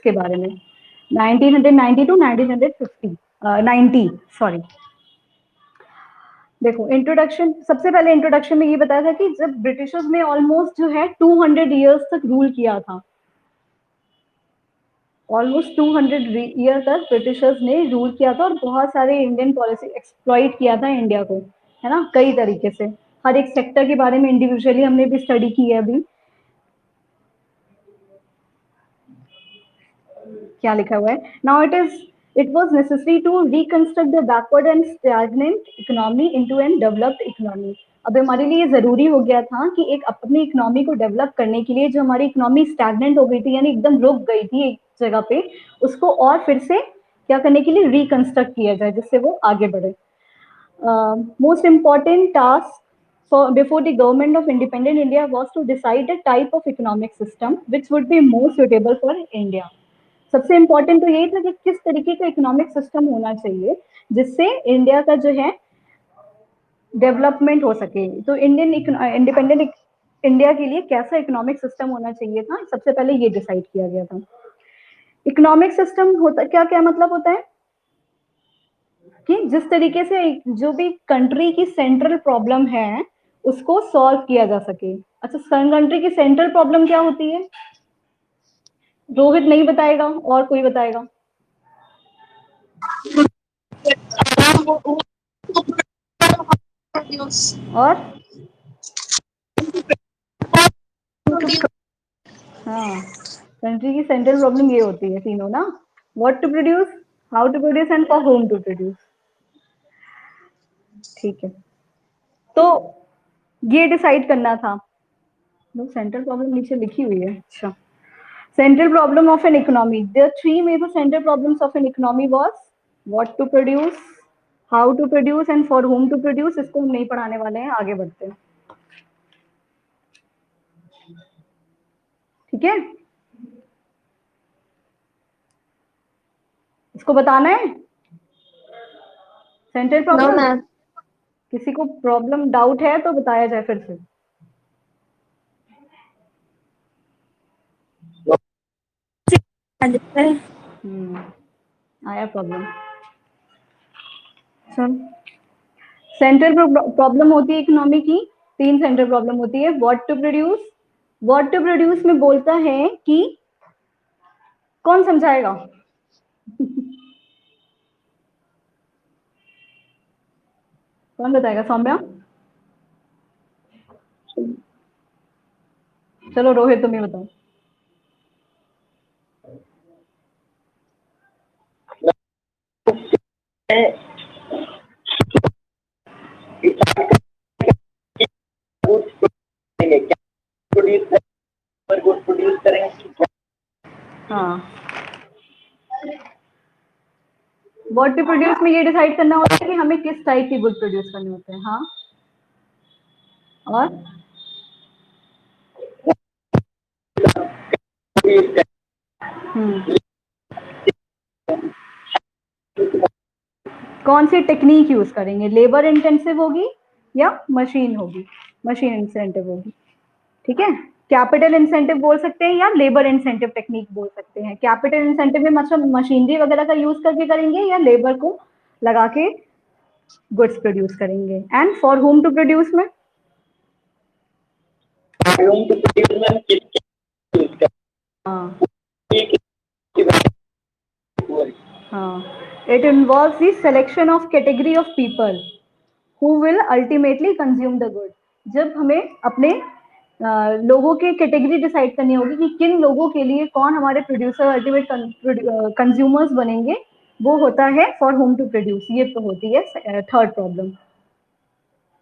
के बारे में, 1990 टू 1950 90 सॉरी। देखो इंट्रोडक्शन, सबसे पहले इंट्रोडक्शन में ये बताया था कि जब ब्रिटिशर्स ने ऑलमोस्ट जो है 200 इयर्स तक रूल किया था, ऑलमोस्ट 200 ईयर तक ब्रिटिशर्स ने रूल किया था और बहुत सारे इंडियन पॉलिसी एक्सप्लॉइट किया था इंडिया को, है ना, कई तरीके से। हर एक सेक्टर के बारे में इंडिविजुअली हमने भी स्टडी की है अभी। क्या लिखा हुआ है, now it was necessary to reconstruct the backward and stagnant economy into an developed economy. अब हमारे लिए जरूरी हो गया था कि एक अपनी इकोनॉमी को डेवलप करने के लिए, जो हमारी इकोनॉमी स्टैग्नेंट हो गई थी यानी एकदम रुक गई थी एक जगह पे, उसको और फिर से क्या करने के लिए रिकंस्ट्रक्ट किया जाए जिससे वो आगे बढ़े। Most important task before the government of independent India was to decide a type of economic system which would be more suitable for India. सबसे इम्पोर्टेंट तो यही था कि किस तरीके का इकोनॉमिक सिस्टम होना चाहिए जिससे इंडिया का जो है डेवलपमेंट हो सके। तो इंडिपेंडेंट इंडिया के लिए कैसा इकोनॉमिक सिस्टम होना चाहिए था, सबसे पहले ये डिसाइड किया गया था। इकोनॉमिक सिस्टम होता क्या, क्या मतलब होता है कि जिस तरीके से जो भी कंट्री की सेंट्रल प्रॉब्लम है उसको सॉल्व किया जा सके। अच्छा, कंट्री की सेंट्रल प्रॉब्लम क्या होती है? रोहित नहीं बताएगा, और कोई बताएगा? और हाँ, कंट्री की सेंट्रल प्रॉब्लम ये होती है तीनों ना, what to produce, how to produce and for whom to produce. ठीक है, तो ये डिसाइड करना था। सेंट्रल प्रॉब्लम नीचे लिखी हुई है। अच्छा, central problem of an economy, the three major central problems of an economy was what to produce, how to produce and for whom to produce। इसको हम नहीं पढ़ाने वाले हैं, आगे बढ़ते हैं। ठीक है, इसको बताना है सेंट्रल प्रॉब्लम। no, किसी को प्रॉब्लम डाउट है तो बताया जाए फिर से। आया प्रॉब्लम। सुन, सेंट्रल प्रॉब्लम होती है इकोनॉमी की, तीन सेंट्रल प्रॉब्लम होती है। What to produce, what to produce में बोलता है कि, कौन समझाएगा? कौन बताएगा? सौम्या? चलो रोहित तुम ही बताओ। हाँ, व्हाट टू प्रोड्यूस में ये डिसाइड करना होता है कि हमें किस टाइप की गुड प्रोड्यूस करने होते हैं। हाँ, और कौन सी टेक्निक यूज करेंगे, लेबर इंटेंसिव होगी या मशीन होगी, मशीन इंसेंटिव होगी। ठीक है, कैपिटल इंसेंटिव बोल सकते हैं या लेबर इंसेंटिव टेक्निक बोल सकते हैं। कैपिटल इंसेंटिव में मतलब मशीनरी वगैरह का यूज करके करेंगे या लेबर को लगा के गुड्स प्रोड्यूस करेंगे। And for whom to produce में, it involves the selection of category of people who will ultimately consume the good। जब हमें अपने लोगों की कैटेगरी डिसाइड करनी होगी कि किन लोगों के लिए कौन हमारे प्रोड्यूसर अल्टीमेट कंज्यूमर्स बनेंगे, वो होता है फॉर होम टू प्रोड्यूस। ये तो होती है थर्ड प्रॉब्लम।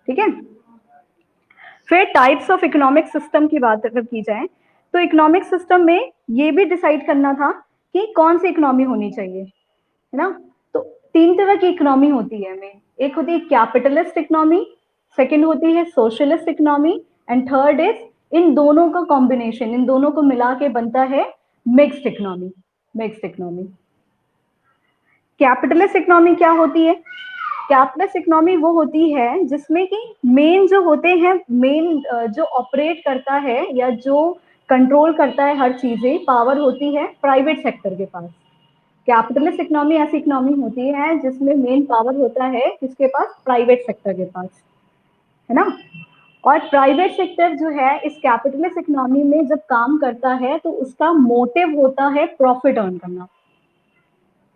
ठीक है, फिर टाइप्स ऑफ इकोनॉमिक सिस्टम की बात अगर की जाए तो इकोनॉमिक सिस्टम में ये भी डिसाइड करना था कि कौन सी इकोनॉमी होनी चाहिए, है ना। तो तीन तरह की इकोनॉमी होती है हमें, एक होती है कैपिटलिस्ट इकोनॉमी, सेकंड होती है socialist economy and third is, इन दोनों का कॉम्बिनेशन, इन दोनों को मिला के बनता है mixed economy. Mixed economy, capitalist economy क्या होती है? कैपिटलिस्ट इकोनॉमी वो होती है जिसमें कि मेन जो होते हैं, मेन जो ऑपरेट करता है या जो कंट्रोल करता है हर चीजें, पावर होती है प्राइवेट सेक्टर के पास। कैपिटलिस्ट इकोनॉमी ऐसी इकोनॉमी होती है जिसमें मेन पावर होता है किसके पास, प्राइवेट सेक्टर के पास, है ना। और प्राइवेट सेक्टर जो है इस कैपिटलिस्ट इकोनॉमी में जब काम करता है तो उसका मोटिव होता है प्रॉफिट अर्न करना।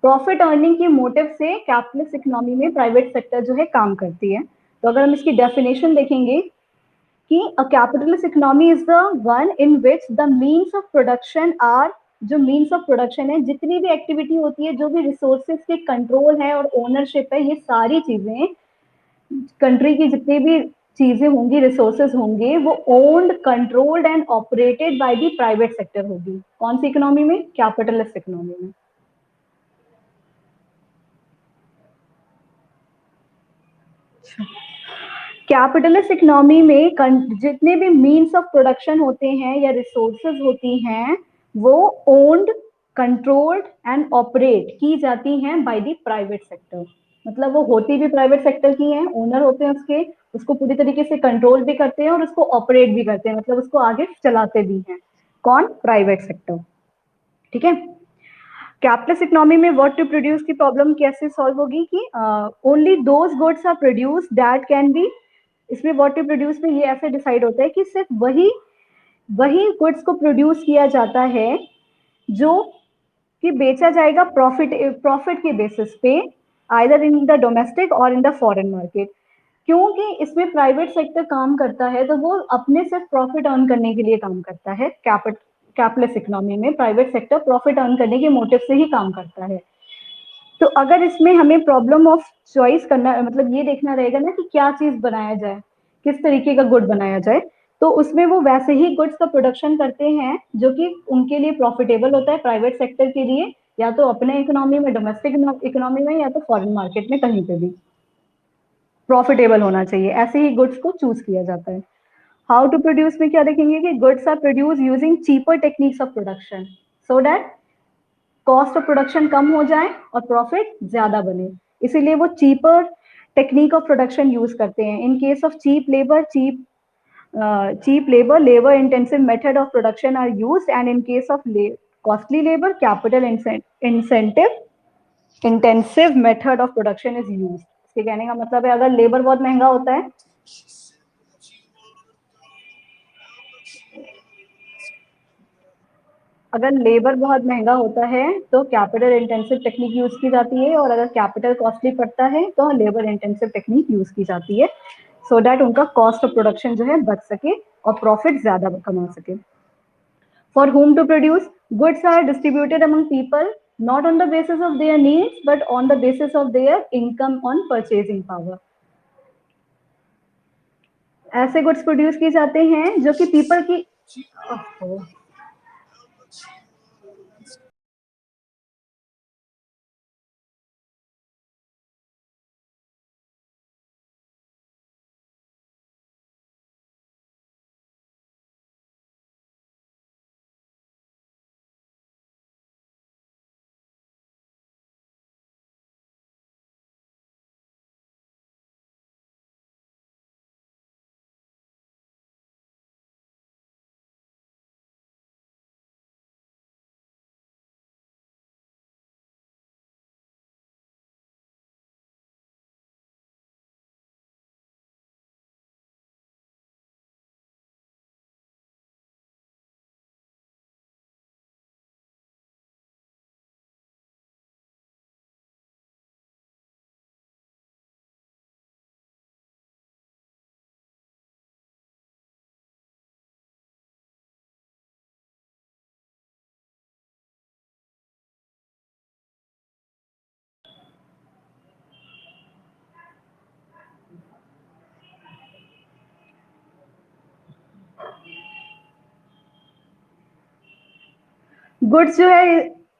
प्रॉफिट अर्निंग के मोटिव से कैपिटलिस्ट इकोनॉमी में प्राइवेट सेक्टर जो है काम करती है। तो अगर हम इसकी डेफिनेशन देखेंगे कि a capitalist economy is the one in which the means of production are, जो मीन्स ऑफ प्रोडक्शन है, जितनी भी एक्टिविटी होती है, जो भी रिसोर्सेज के कंट्रोल है और ओनरशिप है, ये सारी चीजें कंट्री की जितनी भी चीजें होंगी, रिसोर्सेज होंगे, वो owned, controlled and operated by the private sector होगी। कौन सी इकोनॉमी में, कैपिटलिस्ट इकोनॉमी में। कैपिटलिस्ट इकोनॉमी में जितने भी मीन्स ऑफ प्रोडक्शन होते हैं या रिसोर्सेज होती हैं, वो ओन्ड, कंट्रोल्ड एंड ऑपरेट की जाती हैं बाय द प्राइवेट सेक्टर। मतलब वो होती भी प्राइवेट सेक्टर की हैं, ओनर होते हैं उसके, उसको पूरी तरीके से कंट्रोल भी करते हैं और उसको ऑपरेट भी करते हैं, मतलब उसको आगे चलाते भी हैं। कौन, प्राइवेट सेक्टर। ठीक है। कैपिटलिस्ट इकोनॉमी में व्हाट टू प्रोड्यूस की प्रॉब्लम कैसे सॉल्व होगी कि only those goods are produce that can be, इसमें व्हाट टू प्रोड्यूस में ये ऐसे डिसाइड होता है कि सिर्फ वही गुड्स को प्रोड्यूस किया जाता है जो कि बेचा जाएगा प्रॉफिट के बेसिस पे, आइदर इन द डोमेस्टिक और इन द फॉरेन मार्केट। क्योंकि इसमें प्राइवेट सेक्टर काम करता है तो वो अपने सिर्फ प्रॉफिट अर्न करने के लिए काम करता है। कैपिटलिस्ट इकोनॉमी में प्राइवेट सेक्टर प्रॉफिट अर्न करने के मोटिव से ही काम करता है। तो अगर इसमें हमें प्रॉब्लम ऑफ चॉइस करना, मतलब ये देखना रहेगा ना कि क्या चीज बनाया जाए, किस तरीके का गुड बनाया जाए, तो उसमें वो वैसे ही गुड्स का प्रोडक्शन करते हैं जो कि उनके लिए प्रॉफिटेबल होता है प्राइवेट सेक्टर के लिए, या तो अपने इकोनॉमी में, डोमेस्टिक इकोनॉमी में, या तो फॉरेन मार्केट में, कहीं पे भी प्रॉफिटेबल होना चाहिए, ऐसे ही गुड्स को चूज किया जाता है। हाउ टू प्रोड्यूस में क्या देखेंगे कि goods are produce using cheaper techniques of production so that cost of production कम हो जाए और प्रॉफिट ज्यादा बने, इसीलिए वो cheaper technique of production use करते हैं। In case of cheap labor, labor intensive method of production are used, and in case of costly labor, capital intensive method of production is used। इसके कहने का मतलब है अगर लेबर बहुत महंगा होता है, अगर लेबर बहुत महंगा होता है तो कैपिटल इंटेंसिव टेक्निक यूज की जाती है, और अगर कैपिटल कॉस्टली पड़ता है तो लेबर इंटेंसिव टेक्निक यूज की जाती है, सो दैट उनका कॉस्ट ऑफ प्रोडक्शन जो है बच सके और प्रॉफिट ज्यादा कमा सके। For whom to produce, goods are distributed among people not on the basis of their needs but on the basis of their income on purchasing power। ऐसे गुड्स प्रोड्यूस किए जाते हैं जो कि पीपल की, गुड्स जो है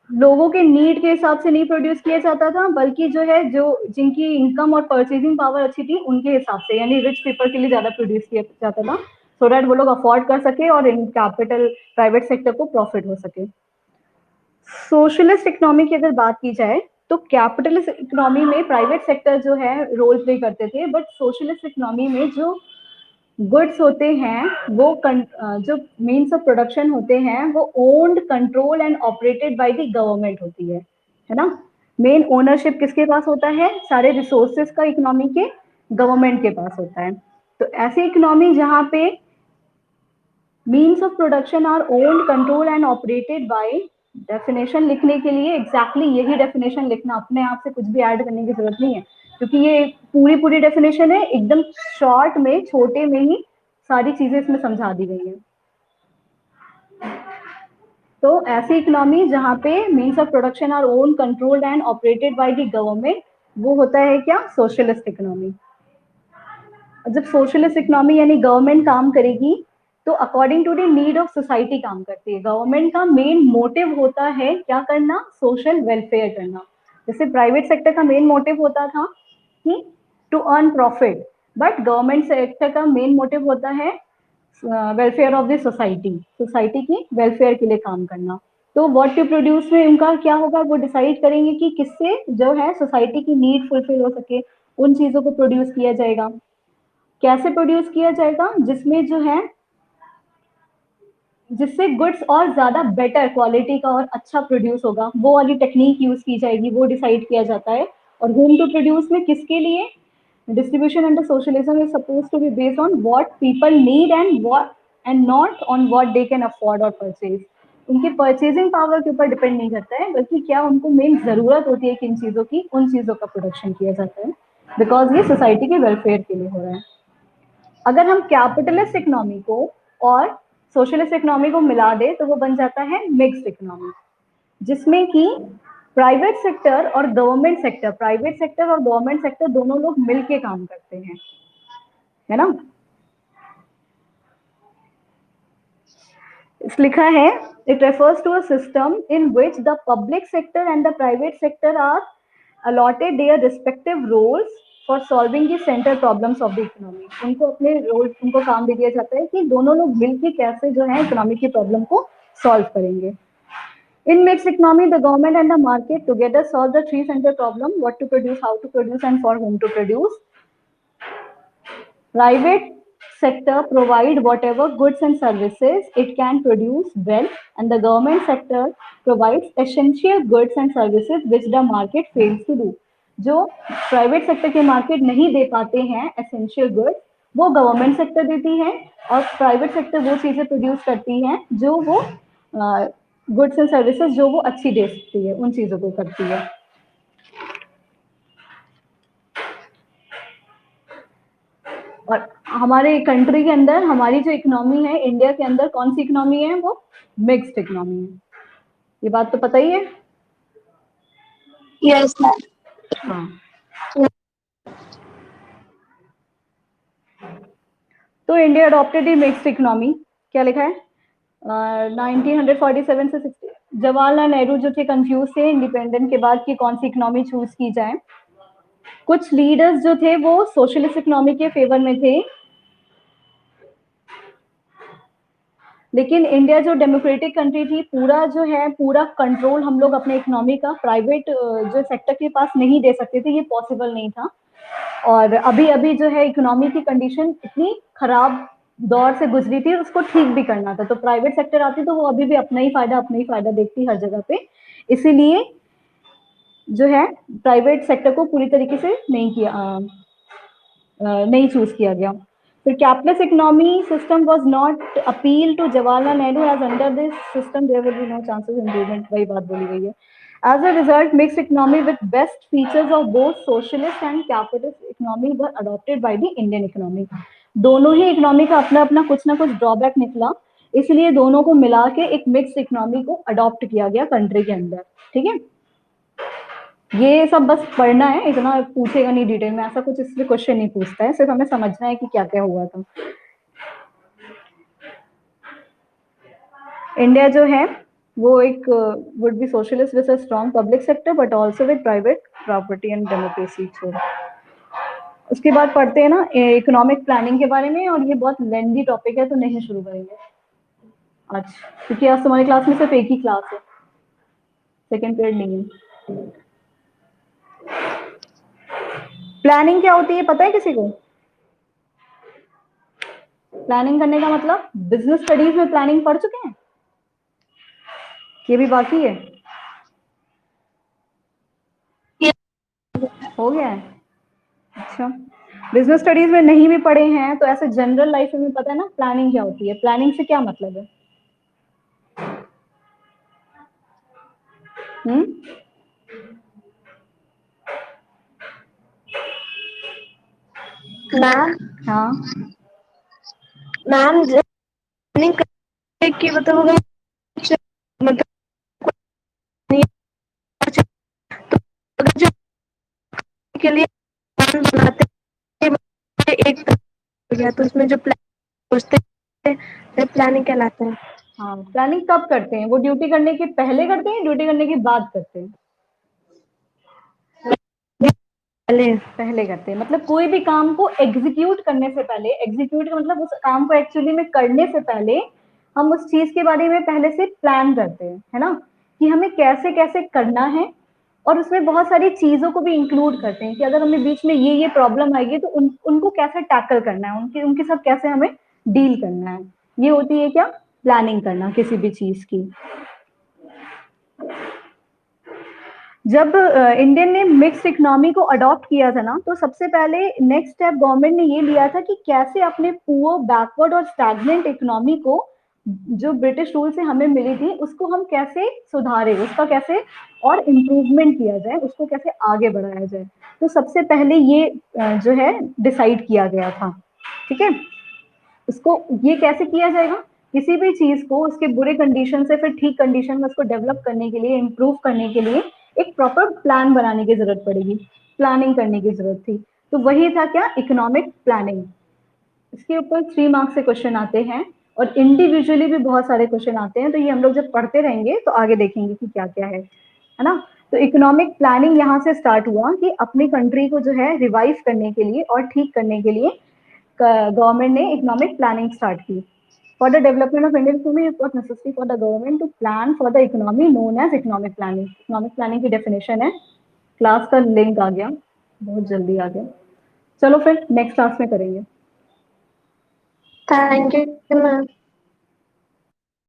लोगों के नीड के हिसाब से नहीं प्रोड्यूस किया जाता था, बल्कि जो है जो जिनकी इनकम और परचेजिंग पावर अच्छी थी उनके हिसाब से, यानी रिच पीपल के लिए ज्यादा प्रोड्यूस किया जाता था, सो दैट वो लोग अफोर्ड कर सके और इन कैपिटल प्राइवेट सेक्टर को प्रॉफिट हो सके। सोशलिस्ट इकोनॉमी की अगर बात की जाए तो कैपिटलिस्ट इकोनॉमी में प्राइवेट सेक्टर जो है रोल प्ले करते थे, बट सोशलिस्ट इकोनॉमी में जो गुड्स होते हैं वो जो मीन्स ऑफ प्रोडक्शन होते हैं वो owned, control and operated by the government होती है ना। मेन ओनरशिप किसके पास होता है? सारे रिसोर्सेज का इकोनॉमी के गवर्नमेंट के पास होता है। तो ऐसी इकोनॉमी जहां पे means of production are owned, control and operated by, definition लिखने के लिए एग्जैक्टली यही डेफिनेशन लिखना, अपने आप से कुछ भी ऐड करने की जरूरत नहीं है, क्योंकि ये पूरी पूरी डेफिनेशन है, एकदम शॉर्ट में, छोटे में ही सारी चीजें इसमें समझा दी गई है। तो ऐसी इकोनॉमी जहां पे means of production are own, controlled and operated by the government, वो होता है क्या? Socialist economy. जब सोशलिस्ट इकोनॉमी यानी गवर्नमेंट काम करेगी तो according to the need of society काम करती है। गवर्नमेंट का मेन मोटिव होता है क्या करना? सोशल वेलफेयर करना। जैसे प्राइवेट सेक्टर का मेन मोटिव होता था कि to earn profit, but government sector का मेन मोटिव होता है welfare of the society, society की वेलफेयर के लिए काम करना। तो व्हाट टू प्रोड्यूस में उनका क्या होगा? वो डिसाइड करेंगे कि किससे जो है सोसाइटी की नीड फुलफिल हो सके, उन चीजों को प्रोड्यूस किया जाएगा। कैसे प्रोड्यूस किया जाएगा? जिसमें जो है, जिससे गुड्स और ज्यादा बेटर क्वालिटी का और अच्छा प्रोड्यूस होगा, वो वाली टेक्निक यूज की जाएगी, वो डिसाइड किया जाता है। और होम टू प्रोड्यूस में किसके लिए? Distribution under socialism is suppose to be based on what people need and not on what they can afford और परचेज। उनके परचेजिंग पावर के ऊपर डिपेंड नहीं करता है, बल्कि क्या उनको मेन जरूरत होती है किन चीजों की, उन चीजों का प्रोडक्शन किया जाता है, बिकॉज ये सोसाइटी के वेलफेयर के लिए हो रहा है। अगर हम कैपिटलिस्ट इकोनॉमी को और सोशलिस्ट इकोनॉमी को मिला दे तो वो बन जाता है मिक्स्ड इकोनॉमी, जिसमें कि प्राइवेट सेक्टर और गवर्नमेंट सेक्टर, प्राइवेट सेक्टर और गवर्नमेंट सेक्टर दोनों लोग मिलके काम करते हैं, है ना। इस लिखा है, it refers to a system in which the public sector and the private sector are allotted their respective roles for solving the central problems of the economy। उनको अपने रोल, उनको काम दे दिया जाता है कि दोनों लोग मिलकर कैसे जो है इकोनॉमी की प्रॉब्लम को सॉल्व करेंगे। In mixed economy, the government and the market together solve the three central problem: what to produce, how to produce, and for whom to produce. Private sector provide whatever goods and services it can produce well, and the government sector provides essential goods and services which the market fails to do। जो private sector के market नहीं दे पाते हैं essential goods, वो government sector देती है, और private sector वो चीजें प्रोड्यूस करती है जो वो गुड्स एंड सर्विसेज जो वो अच्छी दे सकती है, उन चीजों को करती है। और हमारे कंट्री के अंदर हमारी जो इकोनॉमी है, इंडिया के अंदर कौन सी इकोनॉमी है? वो मिक्स्ड इकोनॉमी है। ये बात तो पता ही है। Yes ma'am. हाँ, तो India adopted the mixed economy. क्या लिखा है? 1947 से 60, जवाहरलाल नेहरू जो थे कंफ्यूज थे इंडिपेंडेंट के बाद कि कौन सी इकोनॉमी चूज की जाए। कुछ लीडर्स जो थे वो सोशलिस्ट इकोनॉमी के फेवर में थे, लेकिन इंडिया जो डेमोक्रेटिक कंट्री थी, पूरा जो है पूरा कंट्रोल हम लोग अपने इकोनॉमी का प्राइवेट जो सेक्टर के पास नहीं दे सकते थे, ये पॉसिबल नहीं था। और अभी अभी जो है इकोनॉमी की कंडीशन इतनी खराब दौर से गुजरी थी, उसको ठीक भी करना था, तो प्राइवेट सेक्टर आती तो वो अभी भी अपना ही फायदा देखती हर जगह पे। इसीलिए जो है प्राइवेट सेक्टर को पूरी तरीके से नहीं चूज किया गया। फिर capitalist economy system was not appeal to Jawaharlal Nehru, as under this system there will be no chances improvement, वही बात बोली गई है। As a result, mixed economy with best features of both socialist and capitalist economy were adopted by the Indian economy। दोनों ही economy का अपना अपना कुछ ना कुछ ड्रॉबैक निकला, इसलिए दोनों को मिला के एक मिक्स्ड इकोनॉमी को अडॉप्ट किया गया कंट्री के अंदर। ठीक है, ये सब बस पढ़ना है, इतना पूछेगा नहीं डिटेल में, ऐसा कुछ इसलिए क्वेश्चन नहीं पूछता है, सिर्फ हमें समझना है कि क्या क्या हुआ था। इंडिया जो है वो एक would be socialist with a strong public sector but also with private property and democracy. उसके बाद पढ़ते हैं ना इकोनॉमिक प्लानिंग के बारे में, और ये बहुत लेंदी टॉपिक है तो नहीं शुरू करेंगे आज, क्योंकि आज तुम्हारी क्लास में सिर्फ एक ही क्लास है, सेकेंड पीरियड नहीं है। प्लानिंग क्या होती है पता है किसी को? प्लानिंग करने का मतलब बिजनेस स्टडीज में प्लानिंग पढ़ चुके हैं, ये भी बाकी है, हो गया है। अच्छा, बिजनेस स्टडीज में नहीं भी पढ़े हैं तो ऐसे जनरल लाइफ में पता है ना प्लानिंग क्या होती है, प्लानिंग से क्या मतलब है? हम्म, मैम हाँ मैम प्लानिंग करके कि मतलब अगर मतलब तो अगर जो के लिए प्लान बनाते हैं एक हो गया तो उसमें जो प्लान सोचते हैं प्लानिंग कहलाता है। हाँ, प्लानिंग कब करते हैं? वो ड्यूटी करने के पहले करते हैं, ड्यूटी करने के बाद करते हैं? पहले पहले करते हैं, मतलब कोई भी काम को एग्जीक्यूट करने से पहले, एग्जीक्यूट का मतलब उस काम को एक्चुअली में करने से पहले हम उस चीज के बारे में पहले से प्लान करते हैं, है ना, कि हमें कैसे कैसे करना है। और उसमें बहुत सारी चीजों को भी इंक्लूड करते हैं कि अगर हमें बीच में ये प्रॉब्लम आएगी तो उनको कैसे टैकल करना है, उनके उनके साथ कैसे हमें डील करना है। ये होती है क्या? प्लानिंग करना किसी भी चीज की। जब इंडियन ने मिक्स्ड इकोनॉमी को अडॉप्ट किया था ना, तो सबसे पहले नेक्स्ट स्टेप गवर्नमेंट ने ये लिया था कि कैसे अपने पुअर, बैकवर्ड और स्टैग्नेंट इकोनॉमी को, जो ब्रिटिश रूल से हमें मिली थी, उसको हम कैसे सुधारें, उसका कैसे और इम्प्रूवमेंट किया जाए, उसको कैसे आगे बढ़ाया जाए। तो सबसे पहले ये जो है डिसाइड किया गया था। ठीक है, उसको ये कैसे किया जाएगा, किसी भी चीज को उसके बुरे कंडीशन से फिर ठीक कंडीशन में उसको डेवलप करने के लिए, इम्प्रूव करने के लिए एक प्रॉपर प्लान बनाने की जरूरत पड़ेगी, प्लानिंग करने की जरूरत थी। तो वही था क्या? Economic planning. इसके ऊपर 3 मार्क्स से क्वेश्चन आते हैं और इंडिविजुअली भी बहुत सारे क्वेश्चन आते हैं, तो ये हम लोग जब पढ़ते रहेंगे तो आगे देखेंगे कि क्या क्या है ना। तो इकोनॉमिक प्लानिंग यहाँ से स्टार्ट हुआ कि अपनी कंट्री को जो है रिवाइव करने के लिए और ठीक करने के लिए गवर्नमेंट ने इकोनॉमिक प्लानिंग स्टार्ट की। For the development of Indian economy it was necessary for the government to plan for the economy known as economic planning. Economic planning की डेफिनेशन है, क्लास का लिंक आ गया, बहुत जल्दी आ गया। चलो फिर नेक्स्ट क्लास में करेंगे। Thank you ma'am.